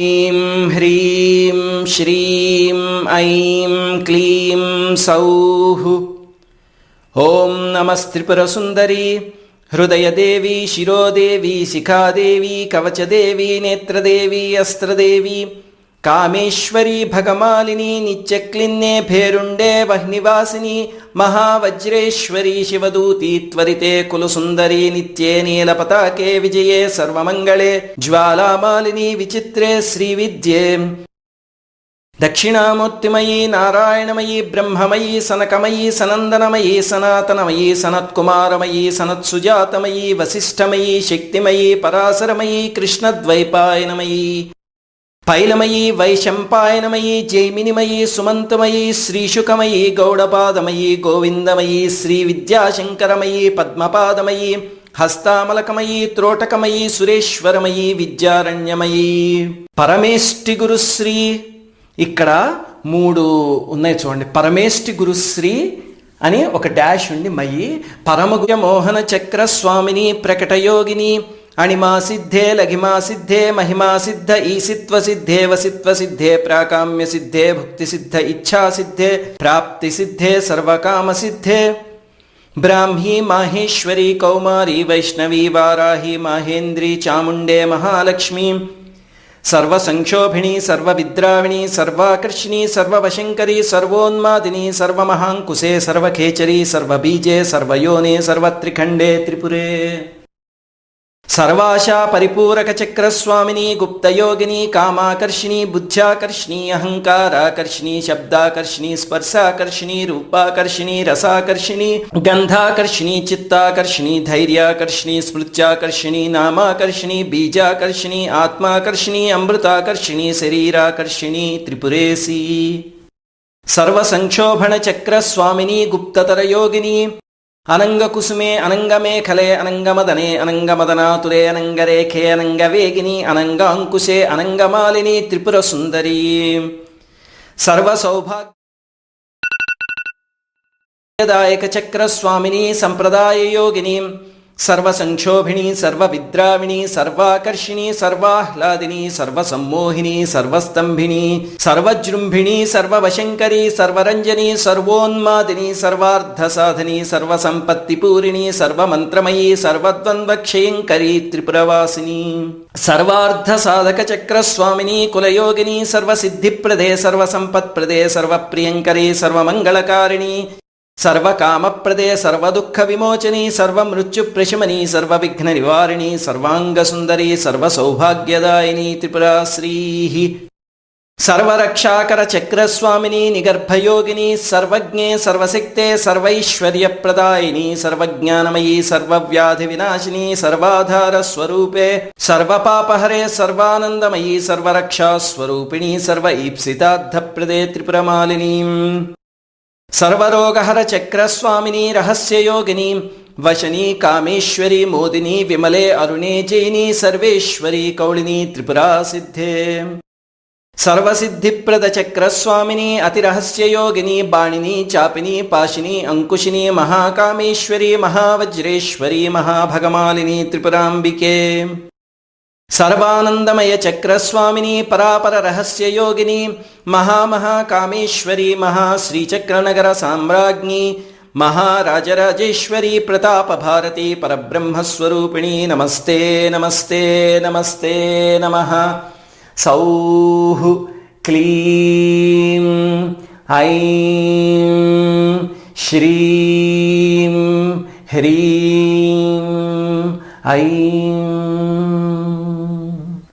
ऐं ह्रीं श्रीं ऐं क्लीं सौः। ॐ नमस्त्रिपुरसुन्दरी हृदयदेवी शिरोदेवी शिखादेवी कवचदेवी नेत्रदेवी अस्त्रदेवी कामेश्वरी भगमालिनी नित्यक्लिन्ने भेरुण्डे वह्निवासिनी महावज्रेश्वरी शिवदूती त्वरिते कुलसुन्दरी नित्ये नीलपताके विजये सर्वमङ्गले ज्वालामालिनी विचित्रे श्रीविद्ये दक्षिणामूर्तिमयी नारायणमयी ब्रह्ममयी सनकमयी सनन्दनमयी सनातनमयी सनत्कुमारमयी सनत्सुजातमयी वसिष्ठमयी शक्तिमयी पराशरमयी कृष्णद्वैपायनमयी पैलमयी वैशंपायनमयी जैमिनिमयी सुमंतमयी श्रीशुकमयी गौड़पादमयी गोविंदमयी श्रीविद्याशंकरमयी पद्मपादमयी हस्तामलकमयी त्रोटकमयी सुरेश्वरमयी विद्यारण्यमयी परमेष्टि गुरुश्री। ఇక్కడ మూడు ఉన్నాయి చూడండి. పరమేష్టి గురుశ్రీ అని ఒక డాష్ ఉండి మయి పరమగుయ మోహన చక్ర స్వామిని ప్రకటయోగిని అణిమా సిద్ధే లఘిమా సిద్ధే మహిమా సిద్ధ ఈసిత్వ సిద్ధే వసిత్వ సిద్ధే ప్రాకామ్య సిద్ధే భుక్తి సిద్ధ ఇచ్ఛా సిద్ధే ప్రాప్తి సిద్ధే సర్వకామ సిద్ధే బ్రాహ్మీ మాహేశ్వరి కౌమారి వైష్ణవీ వారాహి మాహేంద్రి చాముండే మహాలక్ష్మీ सर्वसंक्षोभिणी सर्वविद्राविणी सर्वाकर्षिणी सर्ववशंकरी सर्वोन्मादिनी सर्वमहांकुशे सर्वखेचरी सर्वबीजे सर्वयोने सर्वत्रिखंडे त्रिपुरे सर्वाशा परिपूरक चक्रस्वामिनी गुप्तयोगिनी कामाकर्षिणी बुद्ध्याकर्षिणी अहंकाराकर्षिणी शब्दाकर्षिणी स्पर्शाकर्षिणी रूपाकर्षिणी रसाकर्षिणी गंधाकर्षिणी चित्ताकर्षिणी धैर्याकर्षिणी स्मृत्याकर्षिणी नामाकर्षिणी बीजाकर्षिणी आत्माकर्षिणी अमृताकर्षिणी शरीराकर्षिणी त्रिपुरेसी सर्वसंक्षोभण चक्रस्वामिनी गुप्ततर योगिनी अनंग कुसुमे अनंगमेखले अनंगमदने अनंगमदनातुरे अनंगरेखे अनंगवेगिनी अनंगांकुशे अनंगमालिनी त्रिपुरसुंदरी सर्वसौभाग्यदायक चक्रस्वामिनी संप्रदाय योगिनी सर्वसंक्षोभिणी सर्वविद्राविणी सर्वाकर्षिणी सर्वाह्लादिनी सर्वसम्मोहिनी सर्वस्तंभिनी सर्वजृंभिणी सर्ववशंकरी सर्वरंजनी सर्वोन्मादिनी सर्वार्धसाधनी सर्वसंपत्तिपूरिणी सर्वमंत्रमयी सर्वद्वन्द्वक्षयंकरी त्रिपुरवासिनी सर्वार्धसाधक चक्रस्वामिनी कुलयोगिनी सर्वसिद्धिप्रदे सर्वसंपत्प्रदे सर्वप्रियंकरी सर्वमंगलकारिणी सर्वकामप्रदे सर्वदुःखविमोचनी सर्वमृत्युप्रशमनी सर्वविघ्ननिवारिणी सर्वांगसुंदरी सर्वसौभाग्यदायिनी त्रिपुरा श्रीः सर्वरक्षाकर चक्रस्वामिनी निगर्भयोगिनी सर्वज्ञे सर्वशक्ते सर्वैश्वर्यप्रदायिनी सर्वज्ञानमयी सर्वव्याधिविनाशिनी सर्वाधारस्वरूपे सर्वपापहरे सर्वानन्दमयी सर्वरक्षास्वरूपिणी सर्व ईप्सितार्थप्रदे त्रिपुरमालिनी सर्वरोगहर चक्रस्वामिनी रहस्ययोगिनी वशनी कामेश्वरी मोदिनी विमले अरुणे जैनी सर्वेश्वरी कौलिनी त्रिपुरा सिद्धे सर्वसिद्धिप्रद चक्रस्वामिनी अतिरहस्ययोगिनी बाणिनी चापिनी पाशिनी अंकुशिनी महाकामेश्वरी महावज्रेश्वरी महाभगमालिनी त्रिपुरांबिके सर्वानंदमय चक्रस्वामिनी परापर रहस्य योगिनी महामहाकामेश्वरी महाश्रीचक्रनगर साम्राज्ञी महाराजराजेश्वरी प्रताप भारती परब्रह्मस्वरूपिणी नमस्ते नमस्ते नमस्ते नमः। सौः क्लीं ऐं श्रीं ह्रीं ऐं